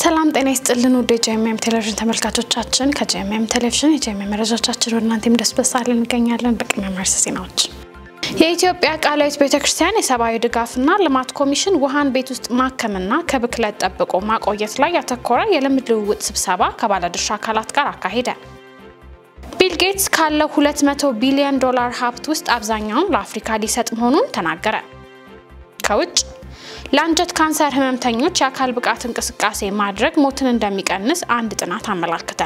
ሰላም ጤና ይስጥልን ወደ ጄኤምኤም ቴሌቪዥን ተመልካቾቻችን ከጄኤምኤም ቴሌቪዥን የጄኤምኤም መረጃዎቻችን ወደ እናንተ እንደስበሳለን እንገኛለን በቅድሚያ ማርስ ዜናዎች የኢትዮጵያ ቃላዊት ቤተክርስቲያን የሰብአዊ ድጋፍና ልማት ኮሚሽን ውሃን ቤት ውስጥ ማከምና ከብክለት ጠብቆ ማቆየት ላይ ያተኮረ የልምድ ልውውጥ ስብሰባ ከባለድርሻ አካላት ጋር አካሄደ ቢል ጌትስ ካለው $200 ቢሊዮን ሀብት ውስጥ አብዛኛውን ለአፍሪካ ሊሰጥ መሆኑን ተናገረ ከውጭ ለአንጀት ካንሰር ህመምተኞች የአካል ብቃት እንቅስቃሴ ማድረግ ሞትን እንደሚቀንስ አንድ ጥናት አመላከተ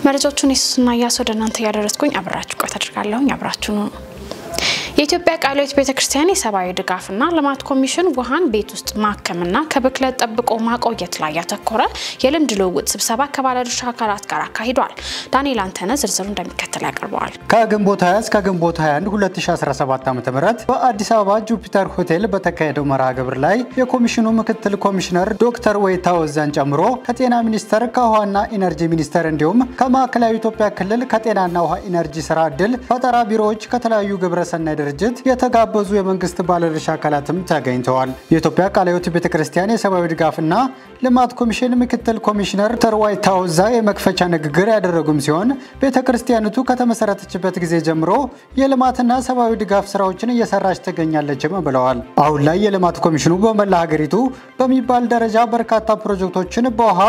መረጃዎቹን ኢየሱስና ያሶደናንተ ያደረስኩኝ አብራችሁ ቆይታ አድርጋለሁኝ አብራችሁ ነው የኢትዮጵያ ቃላዊት ቤተክርስቲያን የሰብአዊ ድጋፍና ልማት ኮሚሽን ውሃን ቤት ውስጥ ማከምና ከብክለት ጠብቆ ማቆየት ላይ ያተኮረ የልምድ ልውውጥ ስብሰባ ከባለድርሻ አካላት ጋር አካሂዷል ዳንኤል አንተነ ዝርዝሩ እንደሚከተል ያቀርበዋል ከግንቦት 20 እስከ ግንቦት 21 2017 ዓ.ም በአዲስ አበባ ጁፒተር ሆቴል በተካሄደው መርሃ ግብር ላይ የኮሚሽኑ ምክትል ኮሚሽነር ዶክተር ወይታው ዘን ጨምሮ ከጤና ሚኒስቴር ከውሃና ኢነርጂ ሚኒስቴር እንዲሁም ከማዕከላዊ ኢትዮጵያ ክልል ከጤናና ውሃ ኢነርጂ ስራ ዕድል ፈጠራ ቢሮዎች ከተለያዩ ግብረሰናይ ድርጅት የተጋበዙ የመንግስት ባለድርሻ አካላትም ተገኝተዋል የኢትዮጵያ ቃላዊት ቤተክርስቲያን የሰብአዊ ድጋፍና ልማት ኮሚሽን ምክትል ኮሚሽነር ዶክተር ወይታው ዘን የመክፈቻ ንግግር ያደረጉም ሲሆን ቤተክርስቲያኒቱ ከተመሰረተችበት ጊዜ ጀምሮ የልማትና ሰብአዊ ድጋፍ ስራዎችን እየሰራች ትገኛለችም ብለዋል አሁን ላይ የልማት ኮሚሽኑ በመላ ሀገሪቱ በሚባል ደረጃ በርካታ ፕሮጀክቶችን በውሃ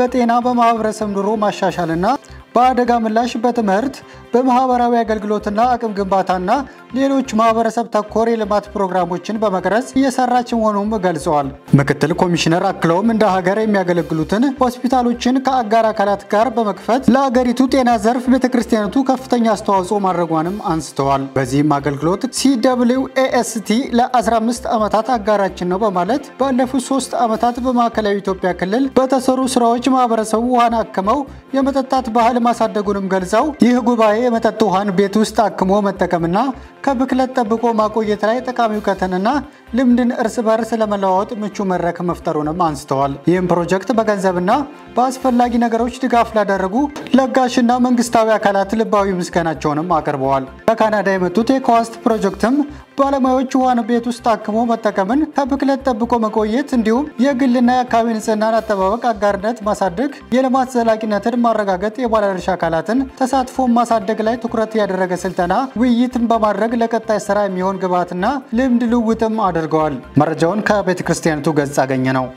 በጤና በማህበረሰብ ኑሮ ማሻሻልና በአደጋ ምላሽ በትምህርት በማህበራዊ አገልግሎትና አቅም ግንባታና ሌሎች ማህበረሰብ ተኮር የልማት ፕሮግራሞችን በመቅረጽ እየሰራች መሆኑን ገልጸዋል ምክትል ኮሚሽነር አክለውም እንደ ሀገር የሚያገለግሉትን ሆስፒታሎችን ከአጋር አካላት ጋር በመክፈት ለሀገሪቱ ጤና ዘርፍ ቤተክርስቲያኒቱ ከፍተኛ አስተዋጽኦ ማድረጓንም አንስተዋል በዚህም አገልግሎት CWAST ለ15 ዓመታት አጋራችን ነው በማለት ባለፉት 3 ዓመታት በማዕከላዊ ኢትዮጵያ ክልል በተሰሩ ስራዎች ማህበረሰቡ ውሃን አክመው የመጠጣት ባህል ማሳደጉንም ገልጸው ይህ ጉባኤ የመጠጥ ውሃን ቤት ውስጥ አክሞ መጠቀምና ከብክለት ጠብቆ ማቆየት ላይ ጠቃሚ ዕውቀትንና ልምድን እርስ በርስ ለመለዋወጥ ምቹ መድረክ መፍጠሩንም አንስተዋል ይህም ፕሮጀክት በገንዘብና በአስፈላጊ ነገሮች ድጋፍ ላደረጉ ለጋሽና መንግስታዊ አካላት ልባዊ ምስጋናቸውንም አቅርበዋል ከካናዳ የመጡት የኮዋስት ፕሮጀክትም ባለሙያዎች ውሃን ቤት ውስጥ አክሞ መጠቀምን ከብክለት ጠብቆ መቆየት እንዲሁም የግልና የአካባቢ ንጽህናን አጠባበቅ አጋርነት ማሳደግ የልማት ዘላቂነትን ማረጋገጥ የባለድርሻ አካላትን ተሳትፎ ማሳደግ ላይ ትኩረት ያደረገ ስልጠና ውይይትን በማድረግ ለቀጣይ ስራ የሚሆን ግብዓትና ልምድ ልውውጥም አድርገዋል መረጃውን ከቤተክርስቲያኒቱ ገጽ አገኘ ነው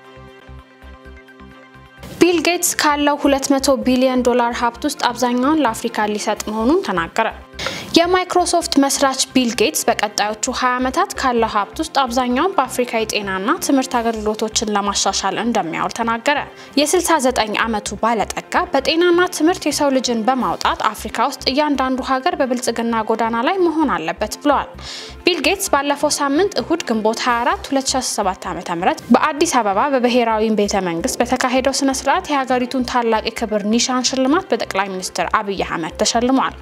ቢል ጌትስ ካለው $200 ቢሊዮን ሀብት ውስጥ አብዛኛውን ለአፍሪካ ሊሰጥ መሆኑን ተናገረ የማይክሮሶፍት መስራች ቢል ጌትስ በቀጣዮቹ 20 ዓመታት ካለው ሀብት ውስጥ አብዛኛውን በአፍሪካ የጤናና ትምህርት አገልግሎቶችን ለማሻሻል እንደሚያውል ተናገረ የ69 ዓመቱ ባለጠጋ በጤናና ትምህርት የሰው ልጅን በማውጣት አፍሪካ ውስጥ እያንዳንዱ ሀገር በብልጽግና ጎዳና ላይ መሆን አለበት ብለዋል ቢል ጌትስ ባለፈው ሳምንት እሁድ ግንቦት 24 2017 ዓ.ም በአዲስ አበባ በብሔራዊ ቤተ መንግስት በተካሄደው ስነ ስርዓት የሀገሪቱን ታላቅ የክብር ኒሻን ሽልማት በጠቅላይ ሚኒስትር አብይ አህመድ ተሸልሟል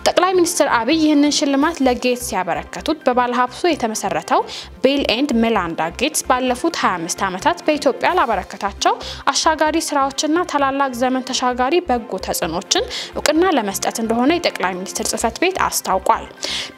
ጠቅላይ ሚኒስትር አብይ ይህንን ሽልማት ለጌትስ ያበረከቱት በባለሀብቱ የተመሰረተው ቢል ኤንድ ሜላንዳ ጌትስ ባለፉት 25 ዓመታት በኢትዮጵያ ላበረከታቸው አሻጋሪ ስራዎችና ታላላቅ ዘመን ተሻጋሪ በጎ ተጽዕኖችን እውቅና ለመስጠት እንደሆነ የጠቅላይ ሚኒስትር ጽህፈት ቤት አስታውቋል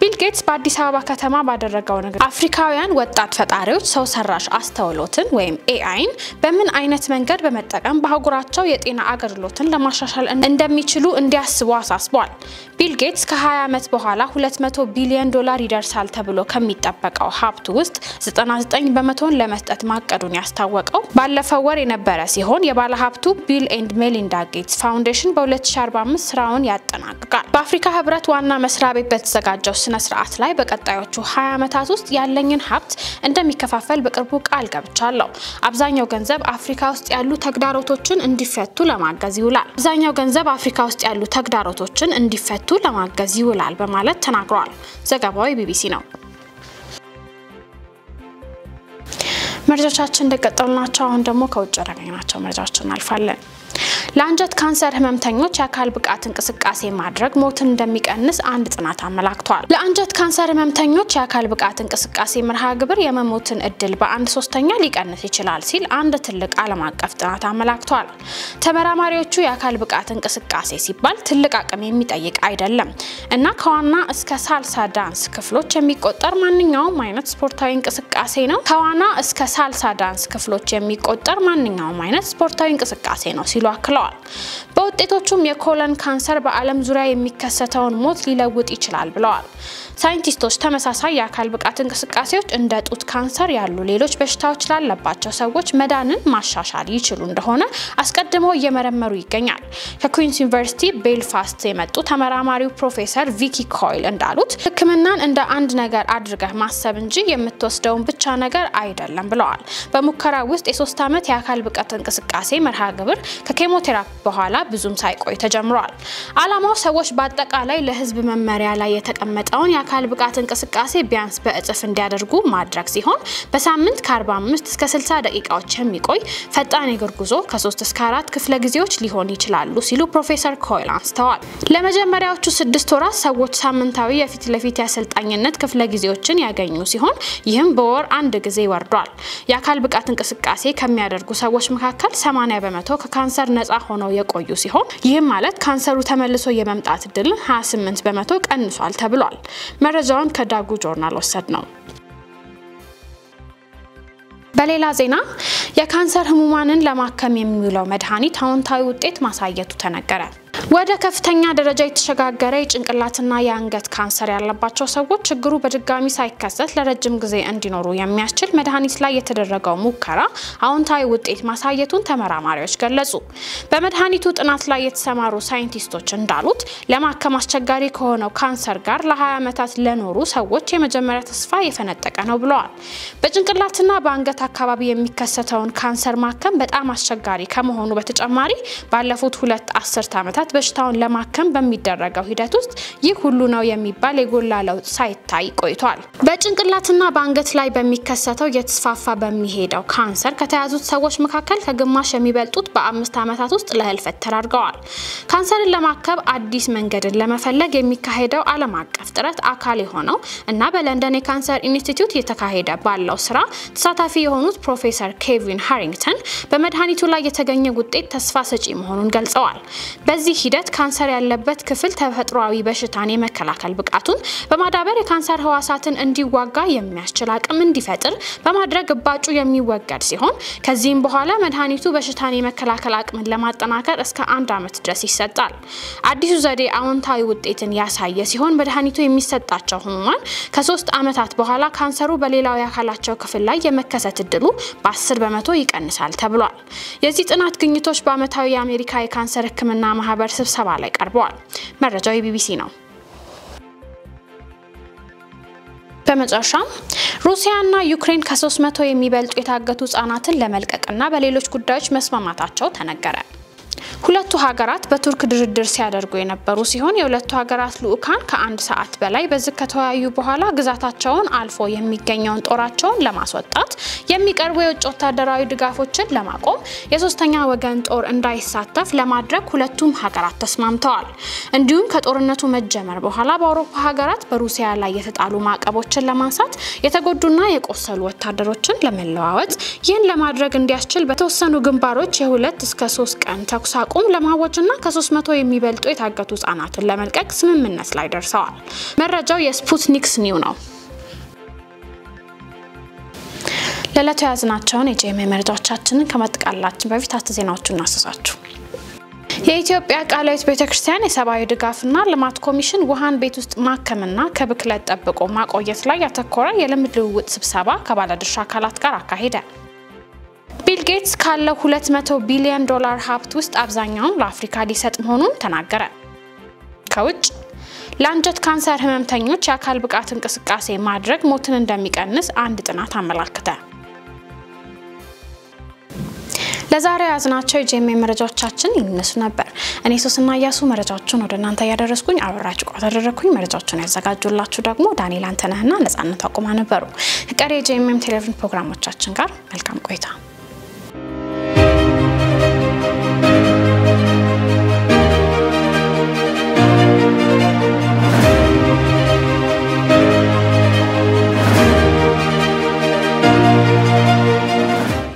ቢል ጌትስ በአዲስ አበባ ከተማ ባደረገው ንግግር አፍሪካውያን ወጣት ፈጣሪዎች ሰው ሰራሽ አስተውሎትን ወይም AIን በምን አይነት መንገድ በመጠቀም በአህጉራቸው የጤና አገልግሎትን ለማሻሻል እንደሚችሉ እንዲያስቡ አሳስቧል ቢል ጌትስ ከ20 ዓመት በኋላ $200 ቢሊዮን ይደርሳል ተብሎ ከሚጠበቀው ሀብቱ ውስጥ 99 በመቶን ለመስጠት ማቀዱን ያስታወቀው ባለፈው ወር የነበረ ሲሆን የባለሀብቱ ቢል ኤንድ ሜሊንዳ ጌትስ ፋውንዴሽን በ2045 ስራውን ያጠናቅቃል በአፍሪካ ህብረት ዋና መስሪያ ቤት በተዘጋጀው ስነ ስርዓት ላይ በቀጣዮቹ 20 ዓመታት ውስጥ ያለኝን ሀብት እንደሚከፋፈል በቅርቡ ቃል ገብቻለሁ አብዛኛው ገንዘብ አፍሪካ ውስጥ ያሉ ተግዳሮቶችን እንዲፈቱ ለማገዝ ይውላል አብዛኛው ገንዘብ አፍሪካ ውስጥ ያሉ ተግዳሮቶችን እንዲፈቱ ለማገዝ ይውላል በማለት ተናግሯል ዘገባው ቢቢሲ ነው መረጃዎቻችን እንደቀጠሉ ናቸው አሁን ደግሞ ከውጭ ያገኘናቸው መረጃዎችን አልፋለን ለአንጀት ካንሰር ህመምተኞች የአካል ብቃት እንቅስቃሴ ማድረግ ሞትን እንደሚቀንስ አንድ ጥናት አመላክቷል። ለአንጀት ካንሰር ህመምተኞች የአካል ብቃት እንቅስቃሴ መርሃ ግብር የመሞትን እድል በ1/3 ሊቀንስ ይችላል ሲል አንድ ትልቅ ዓለም አቀፍ ጥናት አመላክቷል። ተመራማሪዎቹ የአካል ብቃት እንቅስቃሴ ሲባል ትልቅ አቅም የሚጠይቅ አይደለም እና ከዋና እስከ ሳልሳ ዳንስ ክፍሎች የሚቆጠር ማንኛውም አይነት ስፖርታዊ እንቅስቃሴ ነው። ከዋና እስከ ሳልሳ ዳንስ ክፍሎች የሚቆጠር ማንኛውም አይነት ስፖርታዊ እንቅስቃሴ ነው ሲሉ አክለዋል። በውጤቶቹም የኮለን ካንሰር በዓለም ዙሪያ የሚከሰተውን ሞት ሊለውጥ ይችላል ብለዋል። ሳይንቲስቶች ተመሳሳይ የአካል ብቃት እንቅስቃሴዎች እንደ ጡት ካንሰር ያሉ ሌሎች በሽታዎች ላለባቸው ሰዎች መዳንን ማሻሻል ይችሉ እንደሆነ አስቀድመው እየመረመሩ ይገኛል። ከኩዊንስ ዩኒቨርሲቲ ቤልፋስት የመጡ ተመራማሪው ፕሮፌሰር ቪኪ ኮይል እንዳሉት ህክምናን እንደ አንድ ነገር አድርገህ ማሰብ እንጂ የምትወስደውን ብቻ ነገር አይደለም ብለዋል። በሙከራ ውስጥ የ3 ዓመት የአካል ብቃት እንቅስቃሴ መርሃ ግብር ከኬሞቴራፒ በኋላ ብዙም ሳይቆይ ተጀምሯል። ዓላማው ሰዎች በአጠቃላይ ለህዝብ መመሪያ ላይ የተቀመጠውን የአካል ብቃት እንቅስቃሴ ቢያንስ በእጥፍ እንዲያደርጉ ማድረግ ሲሆን በሳምንት ከ45 እስከ 60 ደቂቃዎች የሚቆይ ፈጣን የእግር ጉዞ ከ3 እስከ 4 ክፍለ ጊዜዎች ሊሆን ይችላሉ ሲሉ ፕሮፌሰር ኮይል አንስተዋል። ለመጀመሪያዎቹ 6 ወራት ሰዎች ሳምንታዊ የፊት ለፊት ያሰልጣኝነት ክፍለ ጊዜዎችን ያገኙ ሲሆን ይህም በወር 1 ጊዜ ወርዷል። የአካል ብቃት እንቅስቃሴ ከሚያደርጉ ሰዎች መካከል 80% ከካንሰር ነፃ ሆነው የቆዩ ሲሆን ይህም ማለት ካንሰሩ ተመልሶ የመምጣት እድል 28% ቀንሷል ተብሏል። መረጃውን ከዳጉ ጆርናል ወሰድነው። በሌላ ዜና የካንሰር ህሙማንን ለማከም የሚውለው መድኃኒት አዎንታዊ ውጤት ማሳየቱ ተነገረ። ወደ ከፍተኛ ደረጃ የተሸጋገረ የጭንቅላትና የአንገት ካንሰር ያለባቸው ሰዎች ችግሩ በድጋሚ ሳይከሰት ለረጅም ጊዜ እንዲኖሩ የሚያስችል መድኃኒት ላይ የተደረገው ሙከራ አዎንታዊ ውጤት ማሳየቱን ተመራማሪዎች ገለጹ። በመድኃኒቱ ጥናት ላይ የተሰማሩ ሳይንቲስቶች እንዳሉት ለማከም አስቸጋሪ ከሆነው ካንሰር ጋር ለ20 ዓመታት ለኖሩ ሰዎች የመጀመሪያ ተስፋ የፈነጠቀ ነው ብለዋል። በጭንቅላትና በአንገት አካባቢ የሚከሰተውን ካንሰር ማከም በጣም አስቸጋሪ ከመሆኑ በተጨማሪ ባለፉት 2 አስርት ዓመታት በሽታውን ለማከም በሚደረገው ሂደት ውስጥ ይህ ሁሉ ነው የሚባል የጎላ ለውጥ ሳይታይ ቆይቷል። በጭንቅላትና በአንገት ላይ በሚከሰተው የተስፋፋ በሚሄደው ካንሰር ከተያዙት ሰዎች መካከል ከግማሽ የሚበልጡት በ5 ዓመታት ውስጥ ለህልፈት ተዳርገዋል። ካንሰርን ለማከም አዲስ መንገድን ለመፈለግ የሚካሄደው ዓለም አቀፍ ጥረት አካል የሆነው እና በለንደን የካንሰር ኢንስቲትዩት የተካሄደ ባለው ስራ ተሳታፊ የሆኑት ፕሮፌሰር ኬቪን ሃሪንግተን በመድኃኒቱ ላይ የተገኘ ውጤት ተስፋ ሰጪ መሆኑን ገልጸዋል። በዚህ ሂደት ካንሰር ያለበት ክፍል ተፈጥሯዊ በሽታን የመከላከል ብቃቱን በማዳበር የካንሰር ህዋሳትን እንዲዋጋ የሚያስችል አቅም እንዲፈጥር በማድረግ ባጩ የሚወገድ ሲሆን ከዚህም በኋላ መድኃኒቱ በሽታን የመከላከል አቅምን ለማጠናከር እስከ 1 ዓመት ድረስ ይሰጣል። አዲሱ ዘዴ አዎንታዊ ውጤትን ያሳየ ሲሆን መድኃኒቱ የሚሰጣቸው ህሙማን ከ3 ዓመታት በኋላ ካንሰሩ በሌላው የአካላቸው ክፍል ላይ የመከሰት እድሉ በ10% ይቀንሳል ተብሏል። የዚህ ጥናት ግኝቶች በአመታዊ የአሜሪካ የካንሰር ህክምና ማህበር ስብሰባ ላይ ቀርበዋል። መረጃው የቢቢሲ ነው። በመጨረሻም ሩሲያና ዩክሬን ከ300 የሚበልጡ የታገቱ ህጻናትን ለመልቀቅና በሌሎች ጉዳዮች መስማማታቸው ተነገረ። ሁለቱ ሀገራት በቱርክ ድርድር ሲያደርጉ የነበሩ ሲሆን የሁለቱ ሀገራት ልኡካን ከ1 ሰዓት በላይ በዝግ ከተወያዩ በኋላ ግዛታቸውን አልፎ የሚገኘውን ጦራቸውን ለማስወጣት የሚቀርቡ የውጭ ወታደራዊ ድጋፎችን ለማቆም የሶስተኛ ወገን ጦር እንዳይሳተፍ ለማድረግ ሁለቱም ሀገራት ተስማምተዋል። እንዲሁም ከጦርነቱ መጀመር በኋላ በአውሮፓ ሀገራት በሩሲያ ላይ የተጣሉ ማዕቀቦችን ለማንሳት የተጎዱና የቆሰሉ ወታደሮችን ለመለዋወጥ ይህን ለማድረግ እንዲያስችል በተወሰኑ ግንባሮች የ2 እስከ 3 ቀን ተኩስ አቁም ለማወጅና ከ300 የሚበልጡ የታገቱ ህጻናትን ለመልቀቅ ስምምነት ላይ ደርሰዋል። መረጃው የስፑትኒክስ ኒው ነው። ለለቱ ያዝናቸውን የጄኤምኤም መረጃዎቻችንን ከመጥቀላችን በፊት ዜናዎቹን እናስሳችሁ። የኢትዮጵያ ቃላዊት ቤተክርስቲያን የሰብአዊ ድጋፍና ልማት ኮሚሽን ውሃን ቤት ውስጥ ማከምና ከብክለት ጠብቆ ማቆየት ላይ ያተኮረ የልምድ ልውውጥ ስብሰባ ከባለድርሻ አካላት ጋር አካሄደ። ቢል ጌትስ ካለው $200 ቢሊዮን ሀብት ውስጥ አብዛኛውን ለአፍሪካ ሊሰጥ መሆኑን ተናገረ። ከውጭ ለአንጀት ካንሰር ህመምተኞች የአካል ብቃት እንቅስቃሴ ማድረግ ሞትን እንደሚቀንስ አንድ ጥናት አመላክተ። ለዛሬ ያዝናቸው የጄኤምኤም መረጃዎቻችን ይነሱ ነበር። እኔ ሶስና ያሱ መረጃዎችን ወደ እናንተ ያደረስኩኝ አብራችሁ ቆይታደረኩኝ። መረጃዎችን ያዘጋጁላችሁ ደግሞ ዳንኤል አንተነህና ነጻነት አቁማ ነበሩ። ከቀሪ የጄኤምኤም ቴሌቪዥን ፕሮግራሞቻችን ጋር መልካም ቆይታ